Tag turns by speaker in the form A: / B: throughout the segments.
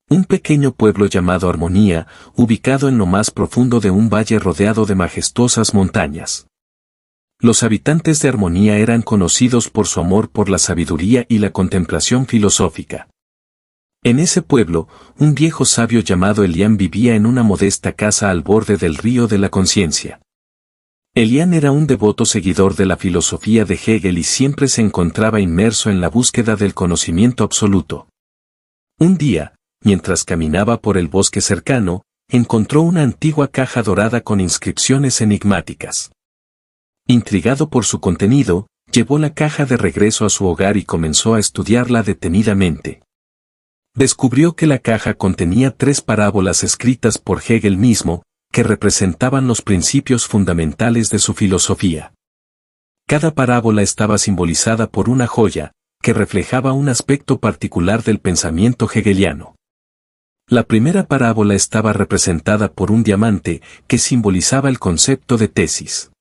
A: Un pequeño pueblo llamado Armonía, ubicado en lo más profundo de un valle rodeado de majestuosas montañas. Los habitantes de Armonía eran conocidos por su amor por la sabiduría y la contemplación filosófica. En ese pueblo, un viejo sabio llamado Elián vivía en una modesta casa al borde del río de la conciencia. Elián era un devoto seguidor de la filosofía de Hegel y siempre se encontraba inmerso en la búsqueda del conocimiento absoluto. Un día, mientras caminaba por el bosque cercano, encontró una antigua caja dorada con inscripciones enigmáticas. Intrigado por su contenido, llevó la caja de regreso a su hogar y comenzó a estudiarla detenidamente. Descubrió que la caja contenía 3 parábolas escritas por Hegel mismo, que representaban los principios fundamentales de su filosofía. Cada parábola estaba simbolizada por una joya, que reflejaba un aspecto particular del pensamiento hegeliano. La primera parábola estaba representada por un diamante, que simbolizaba el concepto de tesis.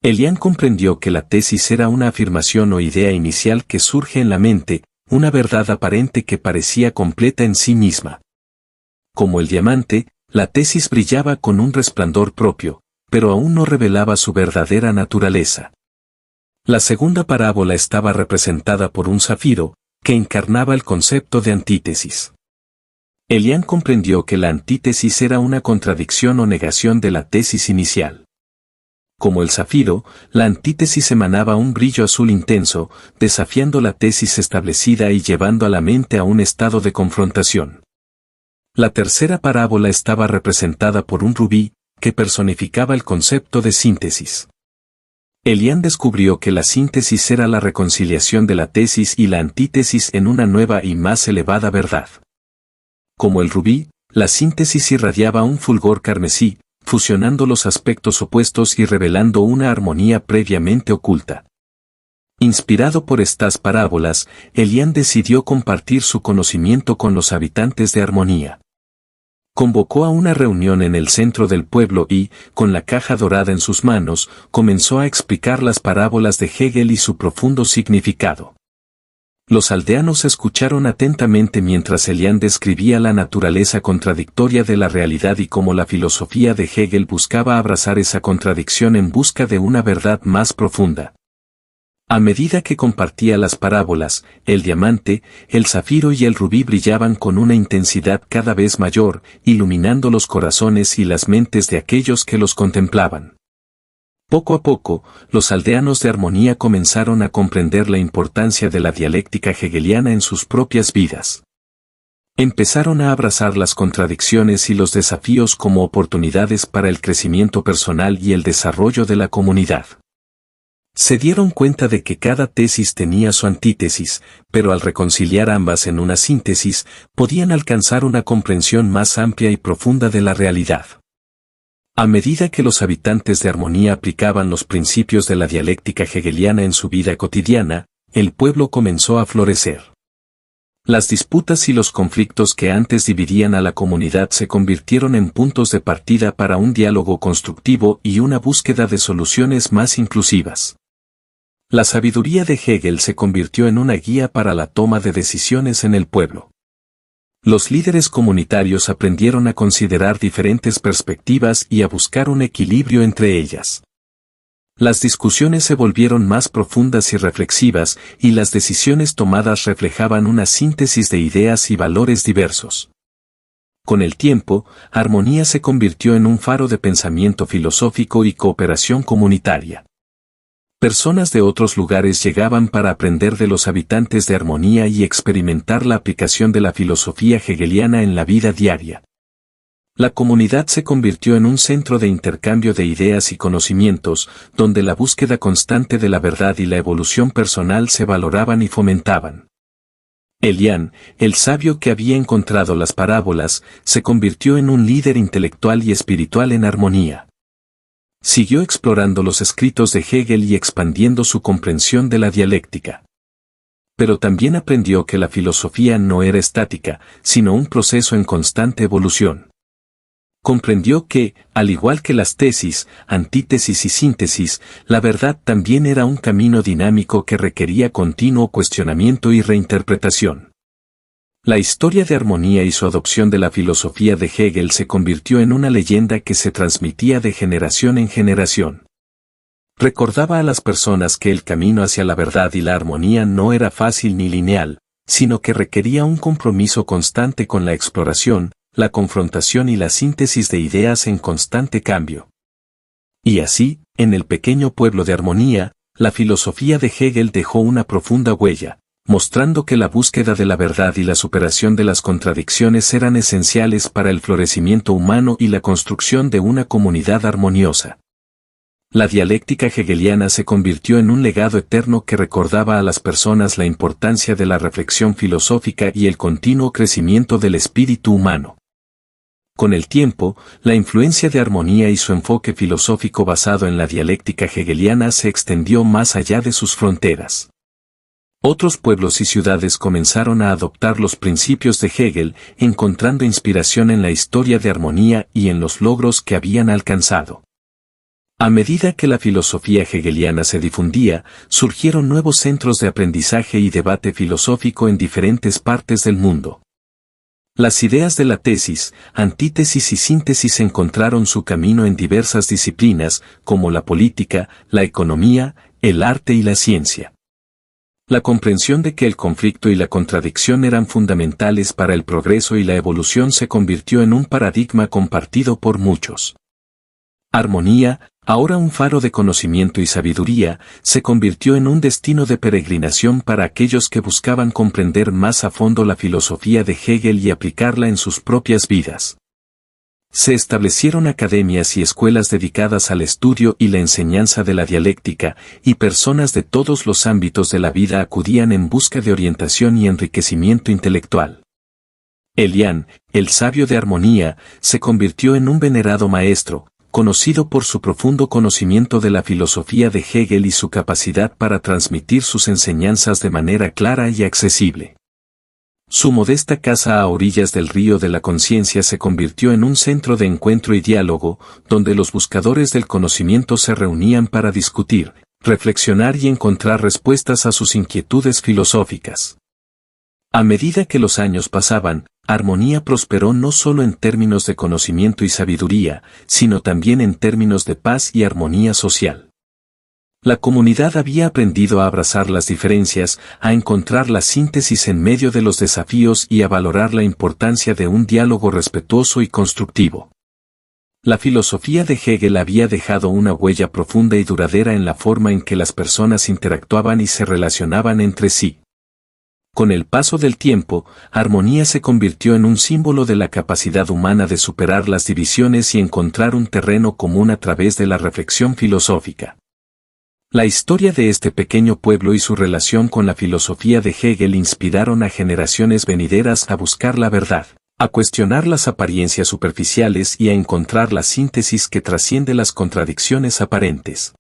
A: Elián comprendió que la tesis era una afirmación o idea inicial que surge en la mente, una verdad aparente que parecía completa en sí misma. Como el diamante, la tesis brillaba con un resplandor propio, pero aún no revelaba su verdadera naturaleza. La segunda parábola estaba representada por un zafiro, que encarnaba el concepto de antítesis. Elián comprendió que la antítesis era una contradicción o negación de la tesis inicial. Como el zafiro, la antítesis emanaba un brillo azul intenso, desafiando la tesis establecida y llevando a la mente a un estado de confrontación. La tercera parábola estaba representada por un rubí, que personificaba el concepto de síntesis. Elián descubrió que la síntesis era la reconciliación de la tesis y la antítesis en una nueva y más elevada verdad. Como el rubí, la síntesis irradiaba un fulgor carmesí, fusionando los aspectos opuestos y revelando una armonía previamente oculta. Inspirado por estas parábolas, Elián decidió compartir su conocimiento con los habitantes de Armonía. Convocó a una reunión en el centro del pueblo y, con la caja dorada en sus manos, comenzó a explicar las parábolas de Hegel y su profundo significado. Los aldeanos escucharon atentamente mientras Elián describía la naturaleza contradictoria de la realidad y cómo la filosofía de Hegel buscaba abrazar esa contradicción en busca de una verdad más profunda. A medida que compartía las parábolas, el diamante, el zafiro y el rubí brillaban con una intensidad cada vez mayor, iluminando los corazones y las mentes de aquellos que los contemplaban. Poco a poco, los aldeanos de Armonía comenzaron a comprender la importancia de la dialéctica hegeliana en sus propias vidas. Empezaron a abrazar las contradicciones y los desafíos como oportunidades para el crecimiento personal y el desarrollo de la comunidad. Se dieron cuenta de que cada tesis tenía su antítesis, pero al reconciliar ambas en una síntesis, podían alcanzar una comprensión más amplia y profunda de la realidad. A medida que los habitantes de Armonía aplicaban los principios de la dialéctica hegeliana en su vida cotidiana, el pueblo comenzó a florecer. Las disputas y los conflictos que antes dividían a la comunidad se convirtieron en puntos de partida para un diálogo constructivo y una búsqueda de soluciones más inclusivas. La sabiduría de Hegel se convirtió en una guía para la toma de decisiones en el pueblo. Los líderes comunitarios aprendieron a considerar diferentes perspectivas y a buscar un equilibrio entre ellas. Las discusiones se volvieron más profundas y reflexivas, y las decisiones tomadas reflejaban una síntesis de ideas y valores diversos. Con el tiempo, Armonía se convirtió en un faro de pensamiento filosófico y cooperación comunitaria. Personas de otros lugares llegaban para aprender de los habitantes de Armonía y experimentar la aplicación de la filosofía hegeliana en la vida diaria. La comunidad se convirtió en un centro de intercambio de ideas y conocimientos, donde la búsqueda constante de la verdad y la evolución personal se valoraban y fomentaban. Elián, el sabio que había encontrado las parábolas, se convirtió en un líder intelectual y espiritual en Armonía. Siguió explorando los escritos de Hegel y expandiendo su comprensión de la dialéctica. Pero también aprendió que la filosofía no era estática, sino un proceso en constante evolución. Comprendió que, al igual que las tesis, antítesis y síntesis, la verdad también era un camino dinámico que requería continuo cuestionamiento y reinterpretación. La historia de armonía y su adopción de la filosofía de Hegel se convirtió en una leyenda que se transmitía de generación en generación. Recordaba a las personas que el camino hacia la verdad y la armonía no era fácil ni lineal, sino que requería un compromiso constante con la exploración, la confrontación y la síntesis de ideas en constante cambio. Y así, en el pequeño pueblo de Armonía, la filosofía de Hegel dejó una profunda huella, mostrando que la búsqueda de la verdad y la superación de las contradicciones eran esenciales para el florecimiento humano y la construcción de una comunidad armoniosa. La dialéctica hegeliana se convirtió en un legado eterno que recordaba a las personas la importancia de la reflexión filosófica y el continuo crecimiento del espíritu humano. Con el tiempo, la influencia de Armonía y su enfoque filosófico basado en la dialéctica hegeliana se extendió más allá de sus fronteras. Otros pueblos y ciudades comenzaron a adoptar los principios de Hegel, encontrando inspiración en la historia de Armonía y en los logros que habían alcanzado. A medida que la filosofía hegeliana se difundía, surgieron nuevos centros de aprendizaje y debate filosófico en diferentes partes del mundo. Las ideas de la tesis, antítesis y síntesis encontraron su camino en diversas disciplinas, como la política, la economía, el arte y la ciencia. La comprensión de que el conflicto y la contradicción eran fundamentales para el progreso y la evolución se convirtió en un paradigma compartido por muchos. Armonía, ahora un faro de conocimiento y sabiduría, se convirtió en un destino de peregrinación para aquellos que buscaban comprender más a fondo la filosofía de Hegel y aplicarla en sus propias vidas. Se establecieron academias y escuelas dedicadas al estudio y la enseñanza de la dialéctica, y personas de todos los ámbitos de la vida acudían en busca de orientación y enriquecimiento intelectual. Elian, el sabio de Armonía, se convirtió en un venerado maestro, conocido por su profundo conocimiento de la filosofía de Hegel y su capacidad para transmitir sus enseñanzas de manera clara y accesible. Su modesta casa a orillas del río de la conciencia se convirtió en un centro de encuentro y diálogo, donde los buscadores del conocimiento se reunían para discutir, reflexionar y encontrar respuestas a sus inquietudes filosóficas. A medida que los años pasaban, Armonía prosperó no solo en términos de conocimiento y sabiduría, sino también en términos de paz y armonía social. La comunidad había aprendido a abrazar las diferencias, a encontrar la síntesis en medio de los desafíos y a valorar la importancia de un diálogo respetuoso y constructivo. La filosofía de Hegel había dejado una huella profunda y duradera en la forma en que las personas interactuaban y se relacionaban entre sí. Con el paso del tiempo, Armonía se convirtió en un símbolo de la capacidad humana de superar las divisiones y encontrar un terreno común a través de la reflexión filosófica. La historia de este pequeño pueblo y su relación con la filosofía de Hegel inspiraron a generaciones venideras a buscar la verdad, a cuestionar las apariencias superficiales y a encontrar la síntesis que trasciende las contradicciones aparentes.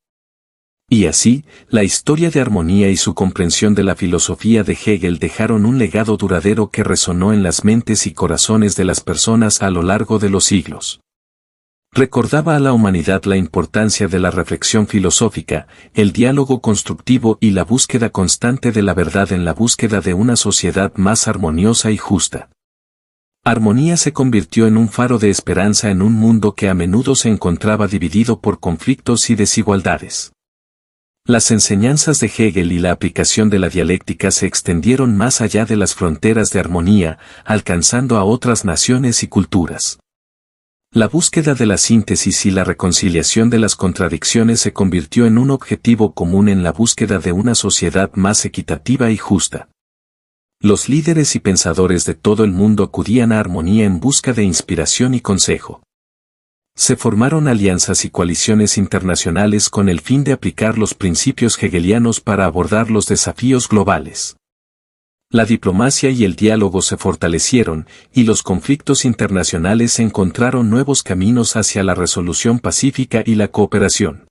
A: Y así, la historia de Armonía y su comprensión de la filosofía de Hegel dejaron un legado duradero que resonó en las mentes y corazones de las personas a lo largo de los siglos. Recordaba a la humanidad la importancia de la reflexión filosófica, el diálogo constructivo y la búsqueda constante de la verdad en la búsqueda de una sociedad más armoniosa y justa. Armonía se convirtió en un faro de esperanza en un mundo que a menudo se encontraba dividido por conflictos y desigualdades. Las enseñanzas de Hegel y la aplicación de la dialéctica se extendieron más allá de las fronteras de Armonía, alcanzando a otras naciones y culturas. La búsqueda de la síntesis y la reconciliación de las contradicciones se convirtió en un objetivo común en la búsqueda de una sociedad más equitativa y justa. Los líderes y pensadores de todo el mundo acudían a Armonía en busca de inspiración y consejo. Se formaron alianzas y coaliciones internacionales con el fin de aplicar los principios hegelianos para abordar los desafíos globales. La diplomacia y el diálogo se fortalecieron, y los conflictos internacionales encontraron nuevos caminos hacia la resolución pacífica y la cooperación.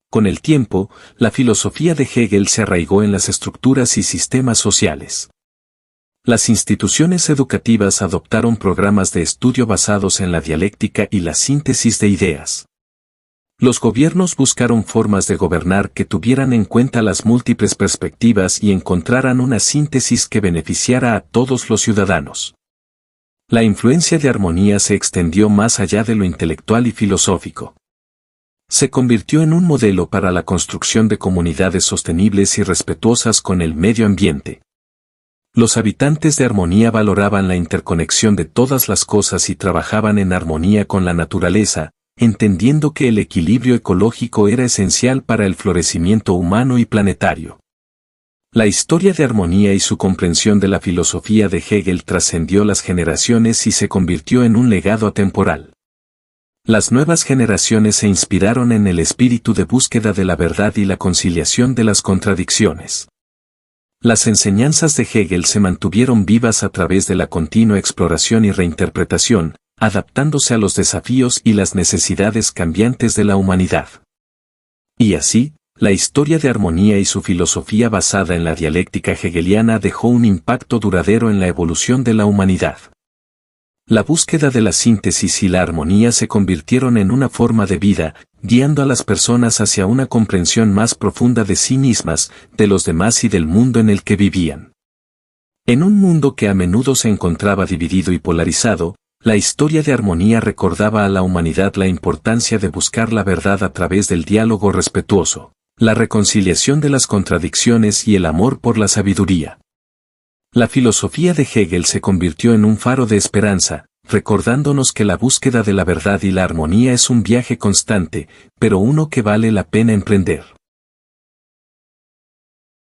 A: Con el tiempo, la filosofía de Hegel se arraigó en las estructuras y sistemas sociales. Las instituciones educativas adoptaron programas de estudio basados en la dialéctica y la síntesis de ideas. Los gobiernos buscaron formas de gobernar que tuvieran en cuenta las múltiples perspectivas y encontraran una síntesis que beneficiara a todos los ciudadanos. La influencia de armonía se extendió más allá de lo intelectual y filosófico. Se convirtió en un modelo para la construcción de comunidades sostenibles y respetuosas con el medio ambiente. Los habitantes de armonía valoraban la interconexión de todas las cosas y trabajaban en armonía con la naturaleza, entendiendo que el equilibrio ecológico era esencial para el florecimiento humano y planetario. La historia de armonía y su comprensión de la filosofía de Hegel trascendió las generaciones y se convirtió en un legado atemporal. Las nuevas generaciones se inspiraron en el espíritu de búsqueda de la verdad y la conciliación de las contradicciones. Las enseñanzas de Hegel se mantuvieron vivas a través de la continua exploración y reinterpretación, adaptándose a los desafíos y las necesidades cambiantes de la humanidad. Y así, la historia de armonía y su filosofía basada en la dialéctica hegeliana dejó un impacto duradero en la evolución de la humanidad. La búsqueda de la síntesis y la armonía se convirtieron en una forma de vida, guiando a las personas hacia una comprensión más profunda de sí mismas, de los demás y del mundo en el que vivían. En un mundo que a menudo se encontraba dividido y polarizado, la historia de armonía recordaba a la humanidad la importancia de buscar la verdad a través del diálogo respetuoso, la reconciliación de las contradicciones y el amor por la sabiduría. La filosofía de Hegel se convirtió en un faro de esperanza, recordándonos que la búsqueda de la verdad y la armonía es un viaje constante, pero uno que vale la pena emprender.